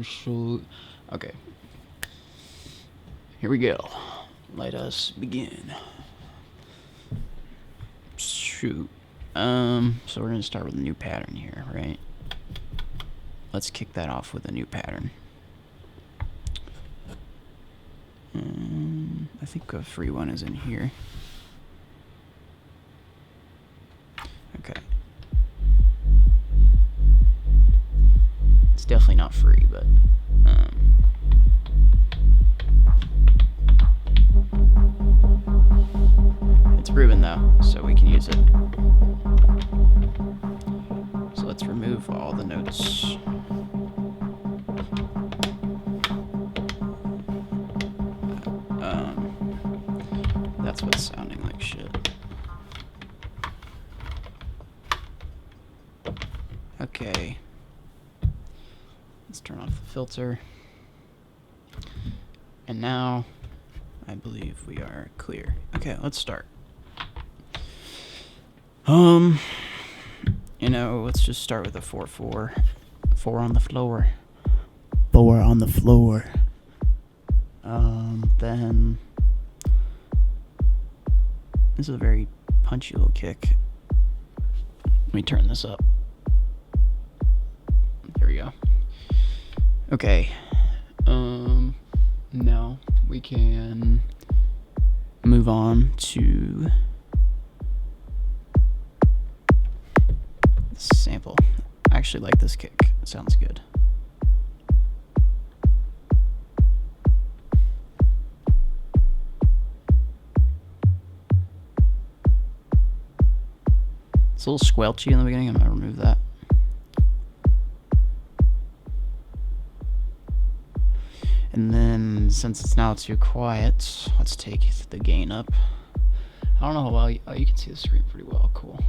So, okay. Here we go. Let us begin. Shoot. So we're gonna start with a new pattern here, right? Let's kick that off with a new pattern. I think a free one is in here. Okay. It's definitely not free, but it's proven though, so we can use it. So let's remove all the notes. That's what's sounding like shit. Okay. Let's turn off the filter. And now, I believe we are clear. Okay, let's start. You know, let's just start with a 4/4. 4 on the floor. 4 on the floor. Then this is a very punchy little kick. Let me turn this up. There we go. Okay. Now we can move on to this sample. I actually like this kick. It sounds good. It's a little squelchy in the beginning. I'm gonna remove that. And then, since it's now too quiet, let's take the gain up. I don't know how well you can see the screen pretty well. Cool.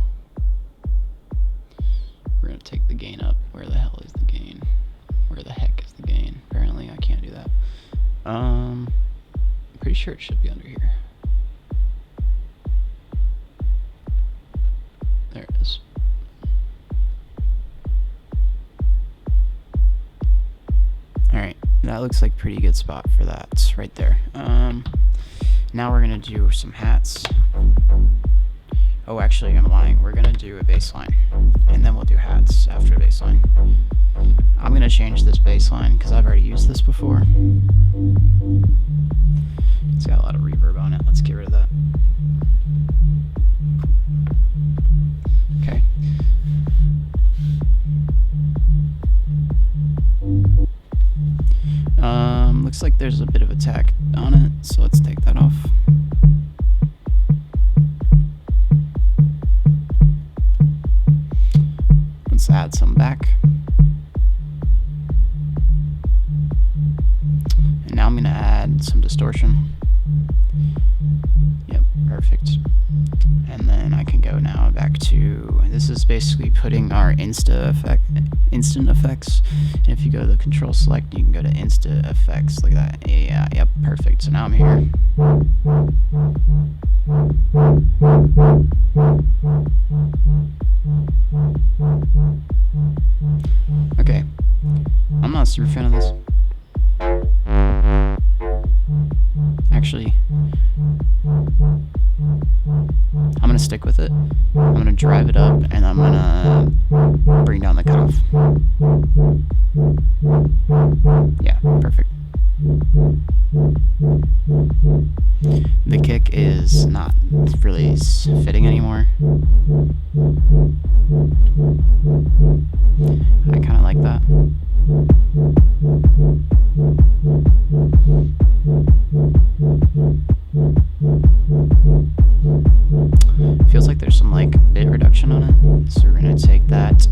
We're gonna take the gain up. Where the hell is the gain? Where the heck is the gain? Apparently, I can't do that. I'm pretty sure it should be under here. There it is. Alright, that looks like a pretty good spot for that. It's right there. Now we're gonna do some hats. Oh, actually, I'm lying. We're gonna do a bass line, and then we'll do hats after a bass line. I'm gonna change this bass line because I've already used this before. It's got a lot of reverb on it. Let's get rid of that. Okay. Looks like there's a bit of attack on it, so let's take that off. Let's add some back. And now I'm gonna add some distortion. Yep, perfect. And then I can go now back to, this is basically putting our instant effects. And if you go to the control select, you can go to instant effects like that. Yeah, yep, perfect. So now I'm here. Okay, I'm not a super fan of this. Actually, I'm gonna stick with it. I'm gonna drive it up, and I'm gonna bring down the cutoff. Yeah, perfect. The kick is not really fitting anymore. I kind of like that. Feels like there's some like bit reduction on it, so we're gonna take that.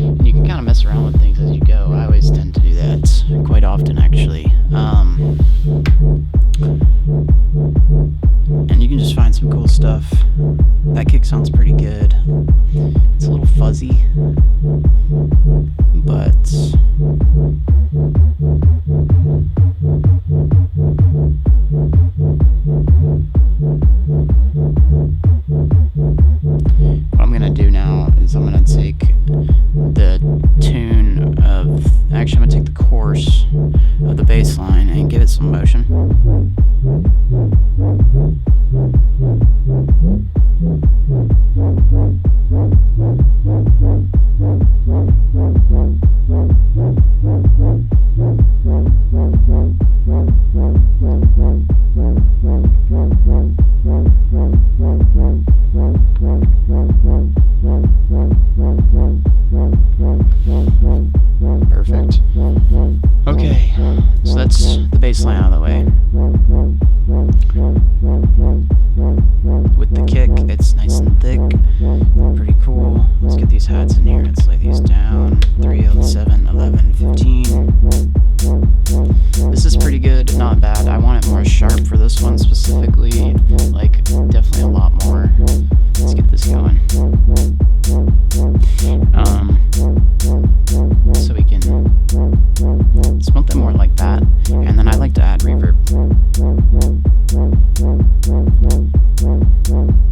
And you can kind of mess around with things as you go. I always tend to do that Perfect. Okay, so that's the bass line out of the way. With the kick, it's nice and thick. Pretty cool. Let's get these hats in here. Let's lay these down. 3, 7, 11, 15. This is pretty good, not bad. I want it more sharp for this one specifically. Like, definitely a lot more. Let's get this going. So we can something more like that. And then I like to add reverb.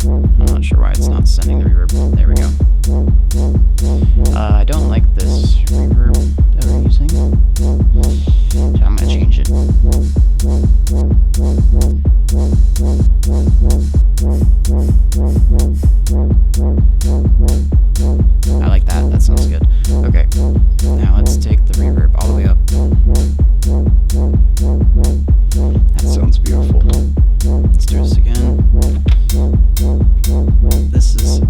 I'm not sure why it's not sending the reverb. There we go. I don't like this reverb that we're using, so I'm gonna change it. I like that. That sounds good. Okay, now let's take the reverb all the way up. That sounds beautiful. Let's do this again. This is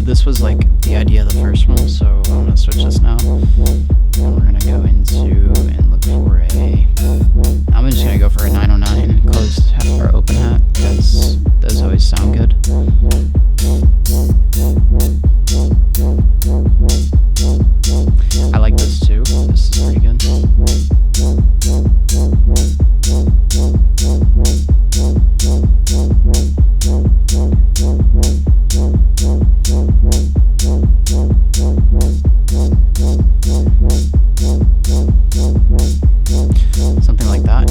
this was like the idea of the first one, so I'm gonna switch this now. And we're gonna go into and look for I'm just gonna go for a 909 closed hat or open hat, because those always sound good. I like this too. This is pretty good. Something like that.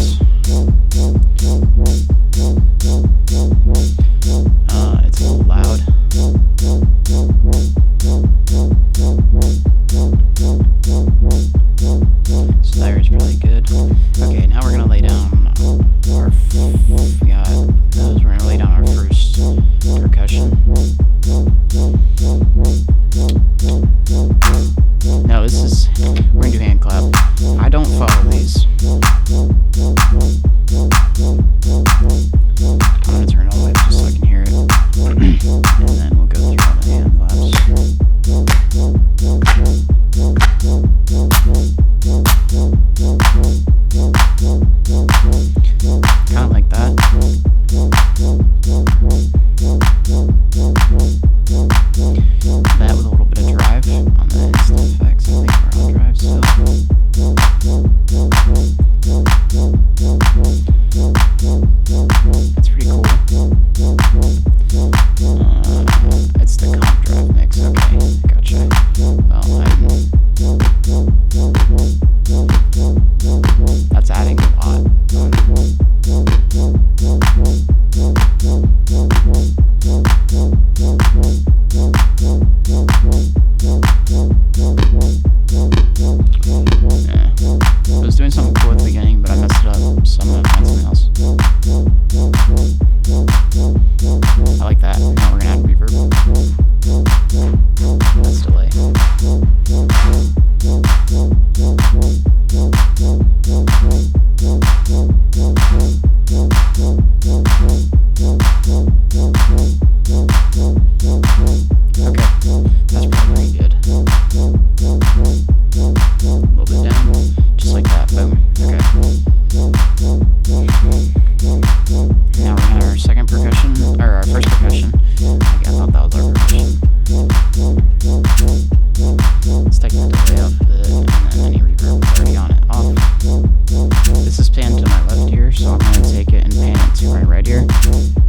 It's a little loud. So there is really good. Okay, now we're gonna lay down our we're gonna lay down our first percussion. No, we're gonna do hand clap. I don't follow these. I'm gonna turn it all the way up just so I can hear it. And then we'll go through all the hand claps. Kind of like that. That with a little bit of drive on the instant effects. I think we're on drive still. That's pretty cool. It's the comp drive mix. Okay, gotcha. Well, that's adding a lot. I was doing something cool at the beginning, but I messed it up, so I'm gonna find something else. I like that. Now we're gonna add reverb. Let's delay. Okay, that's probably good. A little bit down, just like that. Boom. Okay. Now we're gonna have our second percussion, or our first percussion. Okay, I thought that was our percussion. Let's take the delay off of it, and then any reverb is already on it off. This is panned to my left ear, so I'm gonna take it and pan it to my right ear.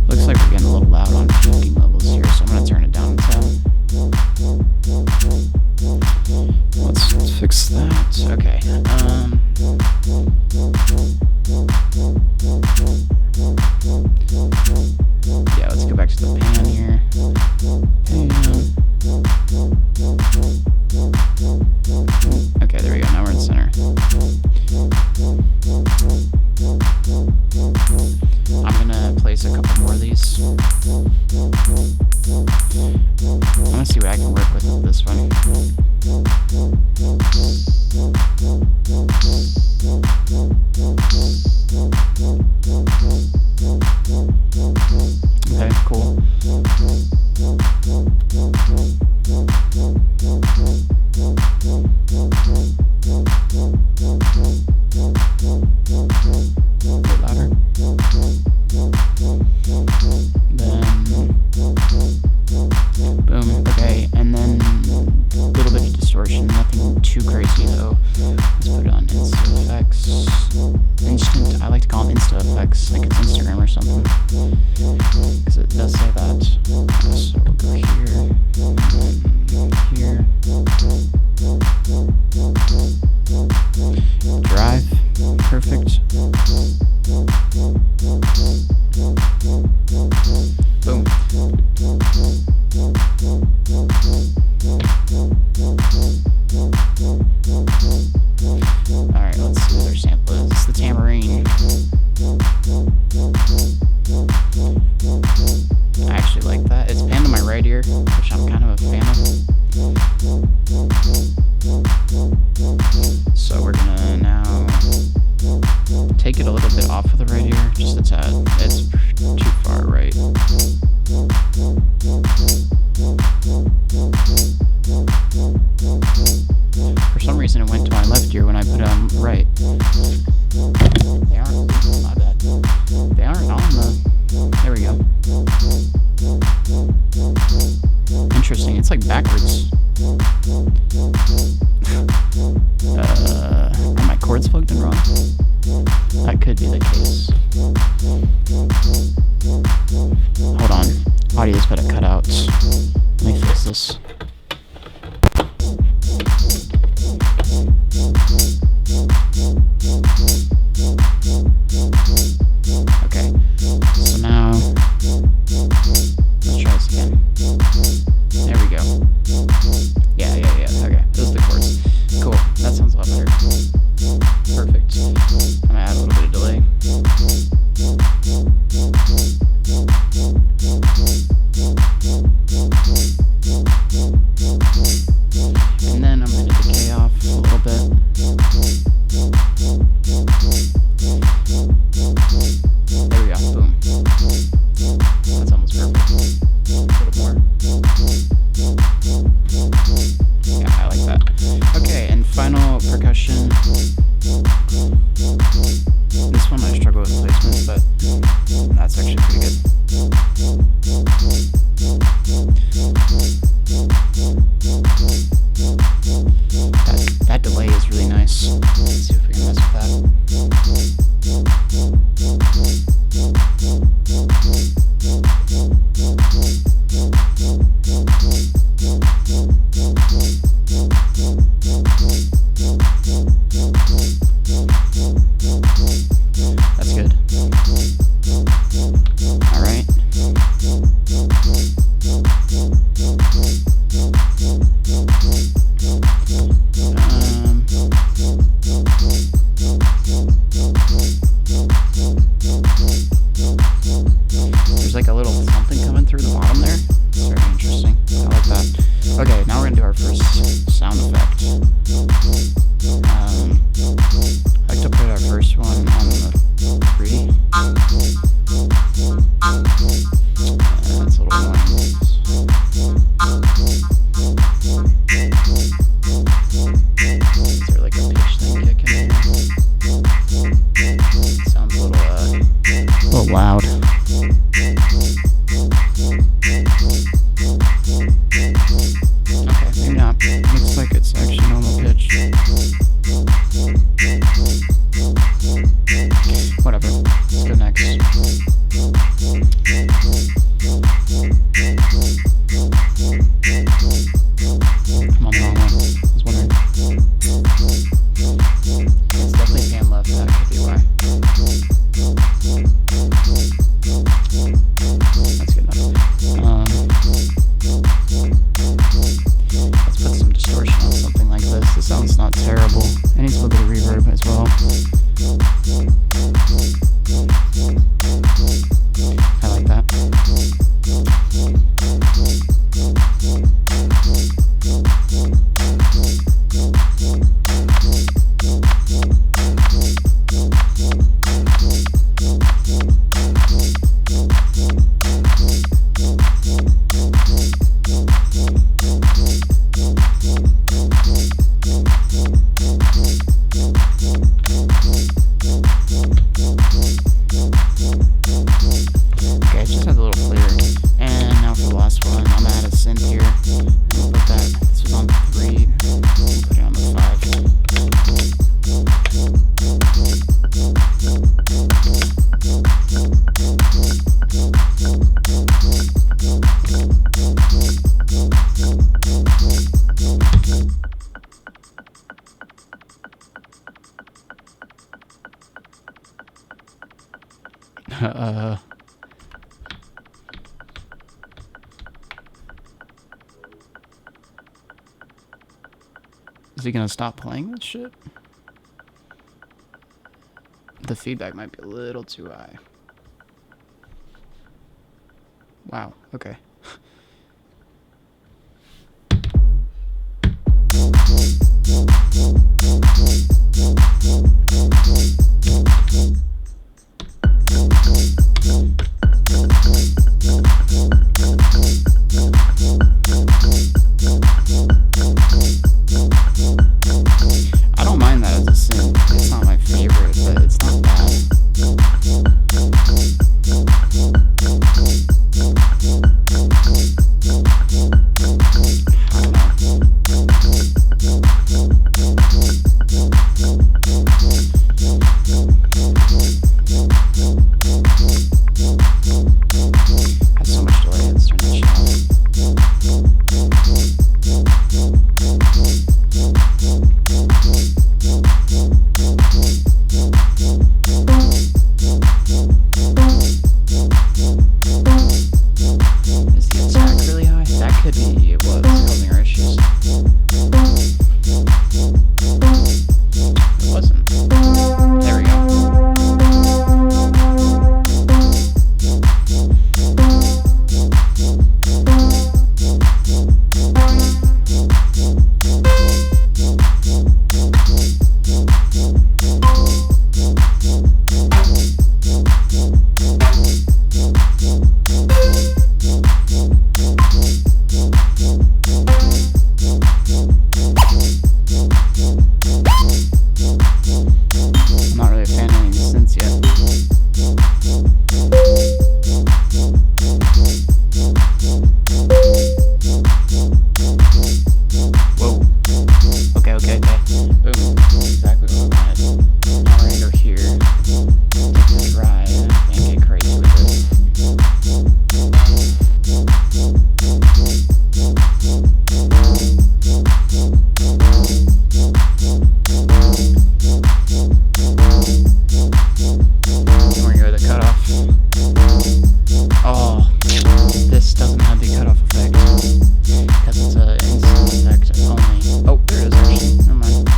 Looks like we're getting a little loud on peaking levels here, so I'm gonna turn it down to 10. Let's fix that. Okay. Yeah, let's go back to the pan here. Okay, there we go. Now we're in center. I'm gonna place a couple more of these. I'm gonna see what I can work with this one. Okay, cool. Drive. Perfect. Boom. Alright, let's see what our sample is. It's the Tamarine. I actually like that. It's panned to my right ear, which I'm kind of a fan of. So we're gonna now take it a little bit off of the right ear, just a tad. It's too far right. For some reason it went to my left ear when I put it on right. They aren't, my bad. They aren't on the, there we go. Interesting, it's like backwards. Are my cords plugged in wrong? That could be the case. Hold on, audio's better cut out. Let me fix this. Okay, so now let's try this again. There we go. Yeah. Okay, those are the chords. Cool. That sounds a lot better. Perfect. I'm gonna add a little bit of delay. And then I'm gonna decay off a little bit. There we go. Boom. That's almost perfect. A little more. Yeah, I like that. Okay, and final percussion. This one I struggle with placement, but that's actually pretty good. That delay is really nice. Let's see if we can mess with that. That's good. Alright. There's like a little something coming through the bottom there. It's very interesting. I like that. Okay, now we're gonna do our first sound effect. I like to put our first one on the 3. That's a little annoying. Is there like a pitch thing kicking in? Sounds a little loud. Okay, maybe not. Looks like it's actually normal pitch. Whatever. Let's go next. I'm on the wrong one. I was wondering. It's definitely pan left. That could be why. That's good enough. Let's put some distortion on something like this. This sounds not terrible. It needs a little bit of reverb as well. I like that. Is he gonna stop playing this shit? The feedback might be a little too high. Wow, okay. I don't mind that as a synth. It's not my favorite, but it's not bad. I don't know. Has so much delay, let's turn that shit Is the attack really high? That could be what's causing our issues. It wasn't. There we go. I'm not really a fan of any synths yet. Whoa. Okay. Boom. Exactly what I wanted. Now we're gonna go here. Take this ride and get crazy with it. We're gonna go to the cutoff. Oh, this doesn't have the cutoff effect because it's an instant effect only. Oh, there it is actually. Never mind.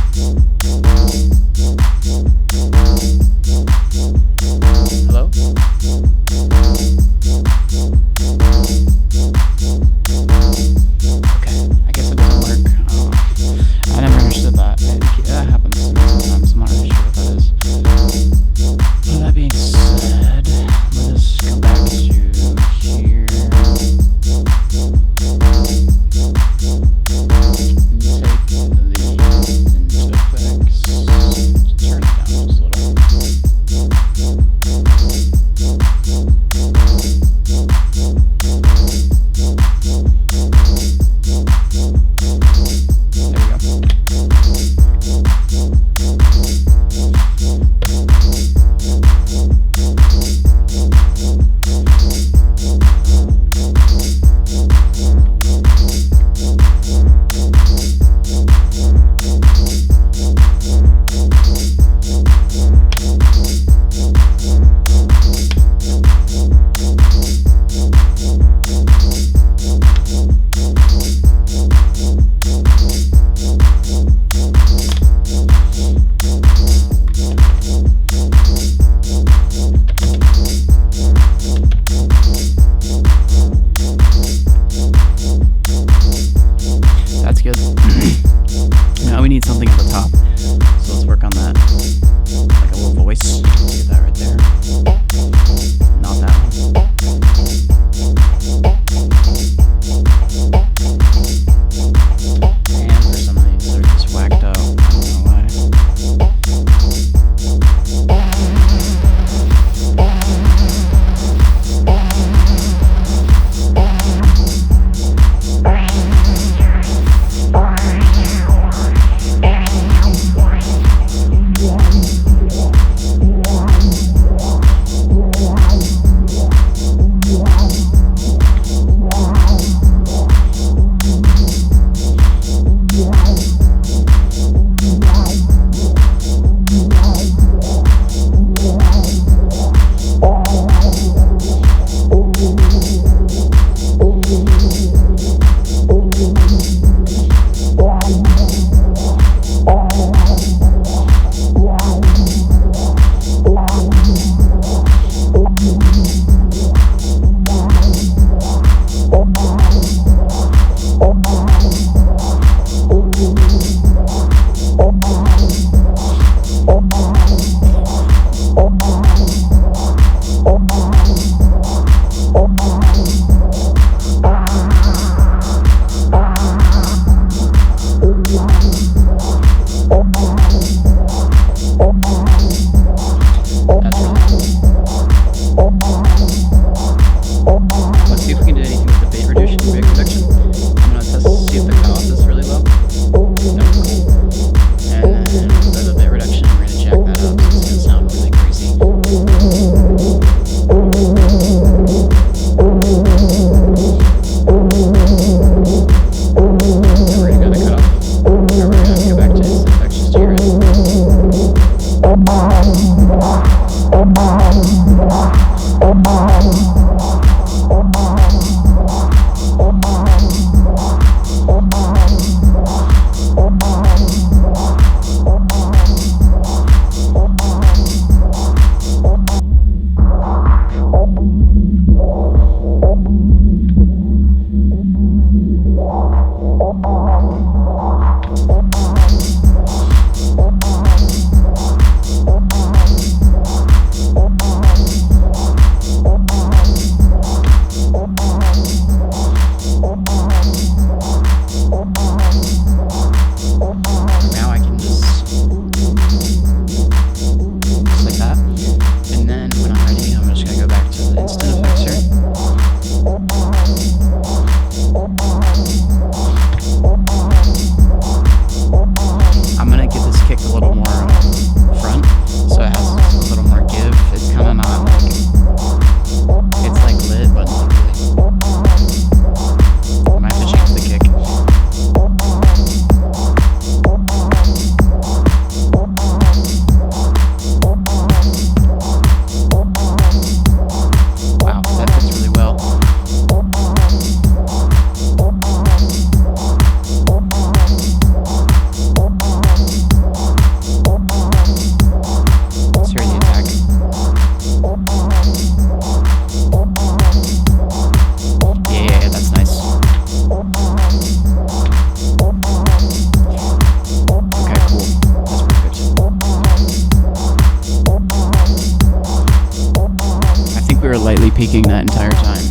peaking that entire time.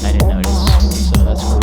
I didn't notice, so that's cool.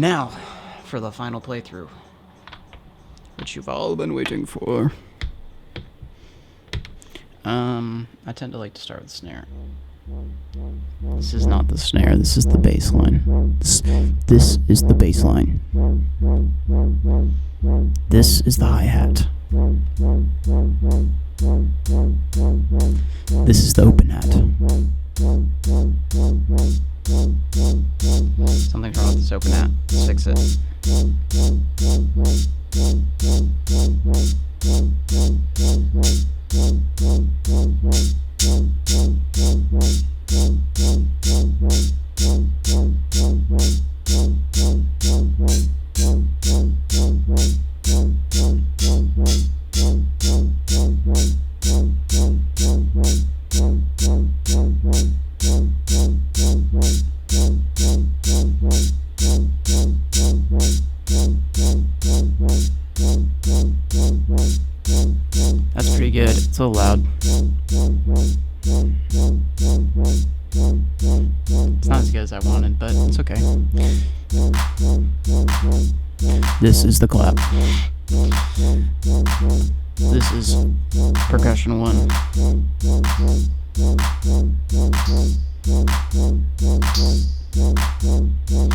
Now, for the final playthrough, which you've all been waiting for. I tend to like to start with the snare. This is not the snare, this is the bass line. This is the bass line. This is the hi-hat. This is the open hat. Something's wrong with this open hat. Let's fix it. That's pretty good. It's a little loud. It's not as good as I wanted, but it's okay. This is the clap. This is percussion 1.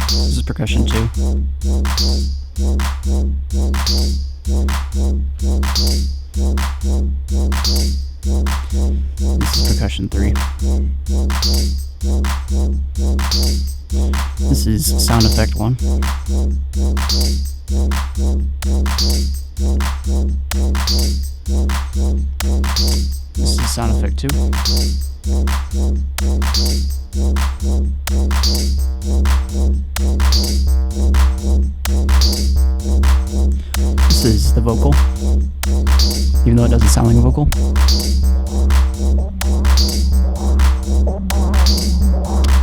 This is percussion 2. This is percussion 3. This is sound effect 1. This is sound effect 2. This is the vocal, even though it doesn't sound like a vocal.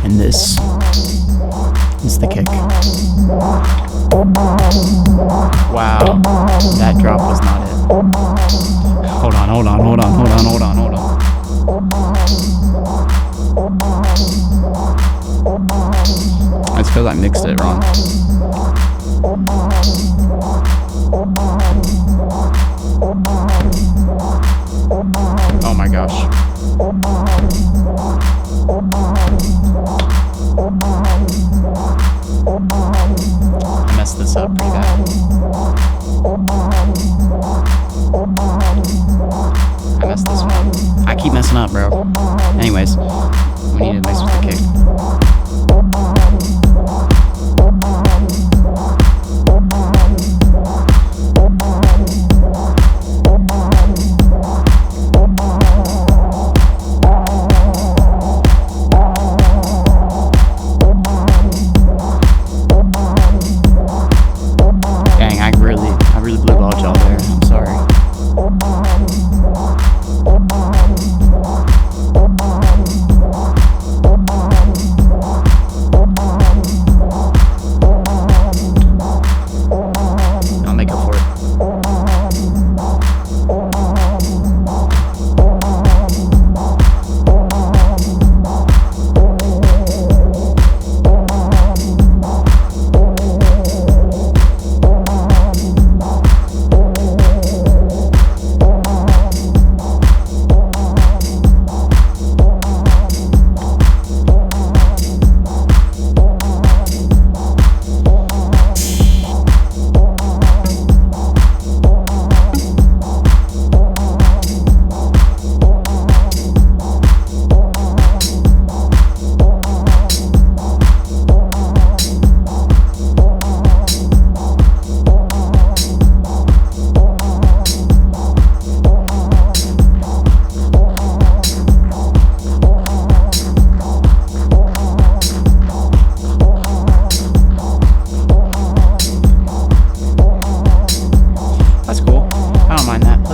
And this is the kick. Wow, that drop was not it. Hold on. It's because I mixed it wrong. Oh my gosh. I messed this up pretty bad. I messed this one up. I keep messing up, bro. Anyways, we need to mix with the kick. I really blew balled y'all there. I'm sorry.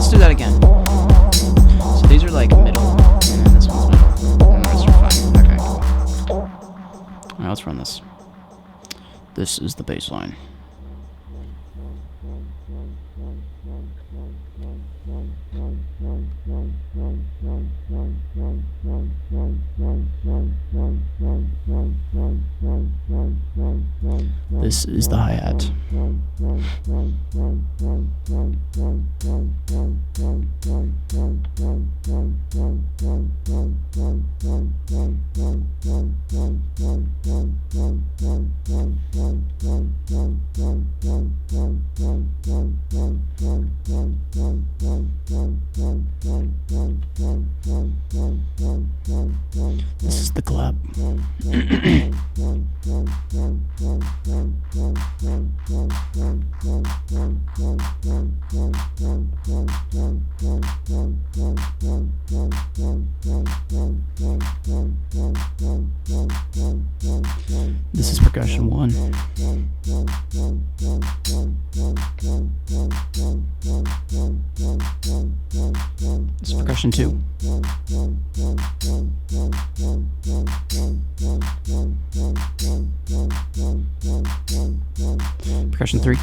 let's do that again. So these are like middle, and then this one's middle, and the rest are fine. Okay, cool. Alright, let's run this. This is the bass line. This is the hi-hat. This is the clap. This is percussion 1. This is percussion 2. Percussion 3.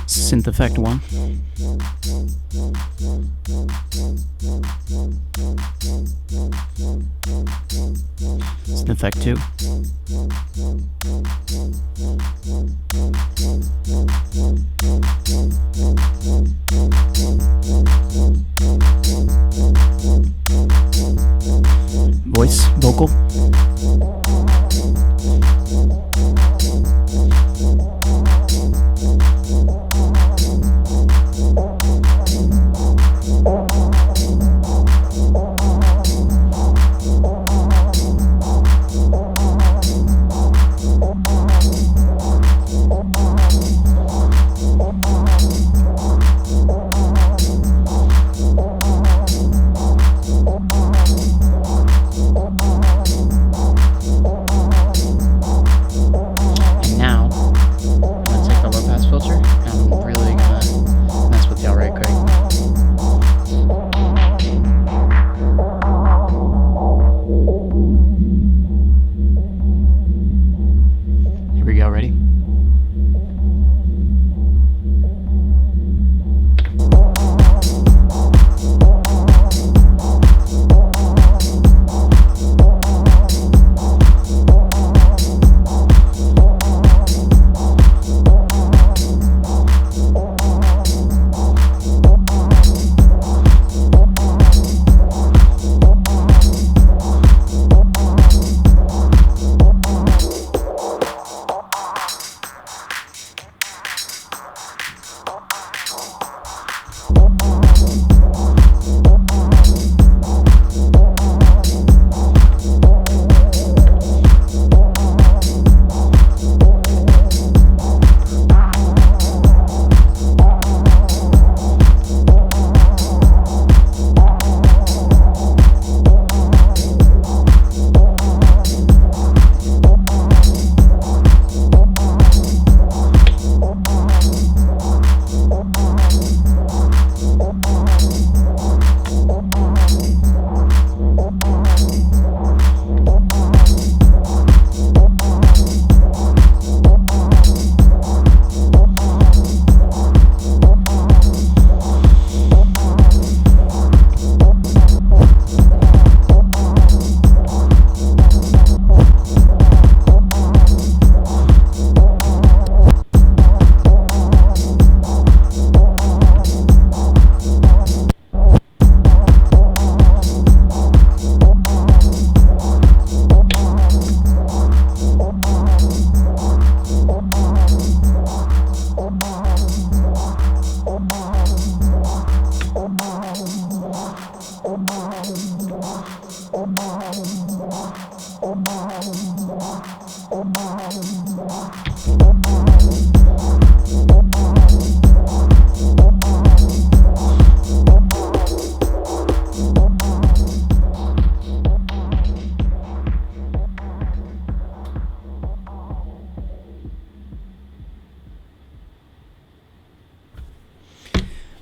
Synth effect 1. Synth effect 2. Voice, vocal.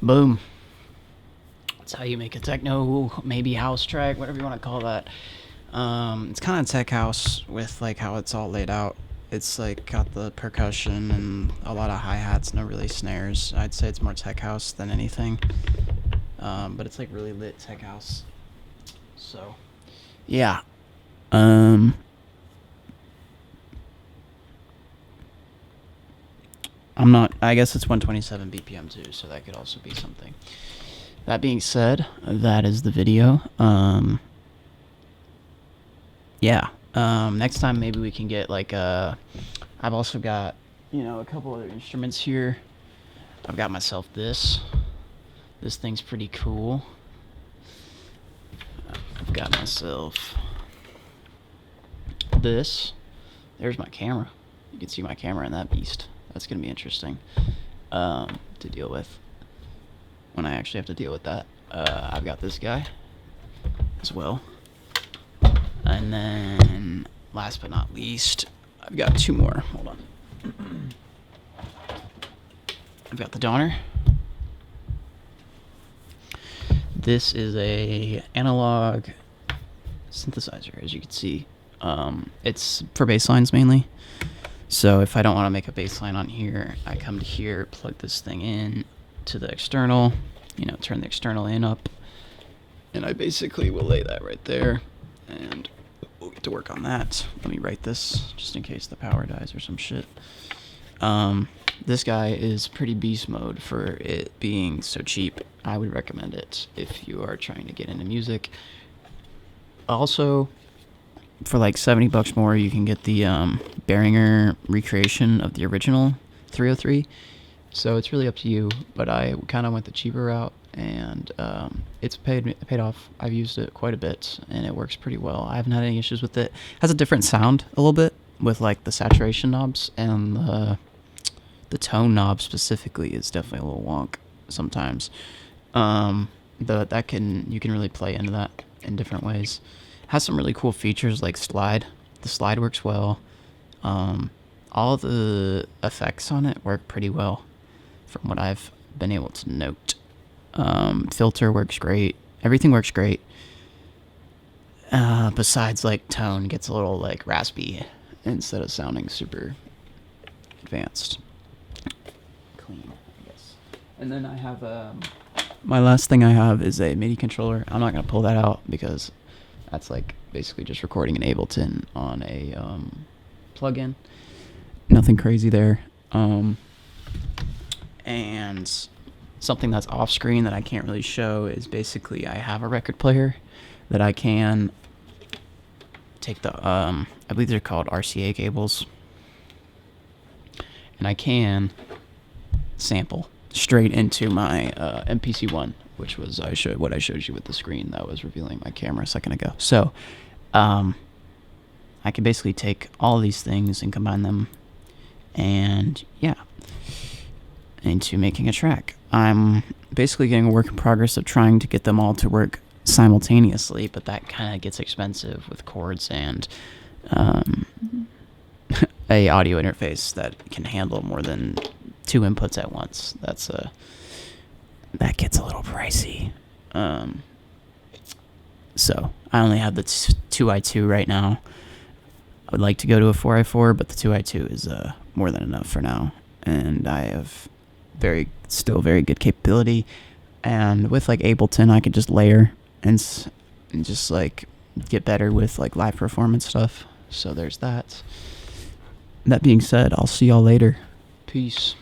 Boom. That's how you make a techno, maybe house track, whatever you want to call that. It's kind of tech house with like how it's all laid out. It's like got the percussion and a lot of hi-hats, no really snares. I'd say it's more tech house than anything. But it's like really lit tech house. So, yeah. I guess it's 127 BPM too, so that could also be something. That being said, that is the video. Yeah. Next time maybe we can get like I've also got, a couple other instruments here. I've got myself this. This thing's pretty cool. I've got myself this. There's my camera. You can see my camera in that beast. That's going to be interesting to deal with when I actually have to deal with that. I've got this guy as well. And then, last but not least, I've got two more. Hold on. I've got the Donner. This is a analog synthesizer, as you can see. It's for bass lines mainly. So if I don't want to make a bass line on here, I come to here, plug this thing in to the external, turn the external in up, and I basically will lay that right there, and we'll get to work on that. Let me write this, just in case the power dies or some shit. This guy is pretty beast mode for it being so cheap. I would recommend it if you are trying to get into music. Also, for like $70 more, you can get the Behringer recreation of the original 303. So it's really up to you, but I kind of went the cheaper route, and it's paid off. I've used it quite a bit, and it works pretty well. I haven't had any issues with it. It has a different sound a little bit with like the saturation knobs, and the tone knob specifically is definitely a little wonk sometimes. But you can really play into that in different ways. Has some really cool features like slide. The slide works well. All the effects on it work pretty well from what I've been able to note. Filter works great. Everything works great. Besides like tone gets a little like raspy instead of sounding super advanced. Clean, I guess. And then I have my last thing I have is a MIDI controller. I'm not gonna pull that out because that's like basically just recording an Ableton on a plugin. Nothing crazy there. And something that's off screen that I can't really show is basically I have a record player that I can take the I believe they're called RCA cables, and I can sample straight into my MPC-1, which was what I showed you with the screen that was revealing my camera a second ago. So I can basically take all these things and combine them, and yeah, into making a track. I'm basically getting a work in progress of trying to get them all to work simultaneously, but that kind of gets expensive with chords and a audio interface that can handle more than 2 inputs at once. That gets a little pricey. So I only have the 2i2 right now. I would like to go to a 4i4, but the 2i2 is more than enough for now, and I have still very good capability. And with like Ableton, I could just layer and just like get better with like live performance stuff. So there's that. That being said, I'll see y'all later. Peace.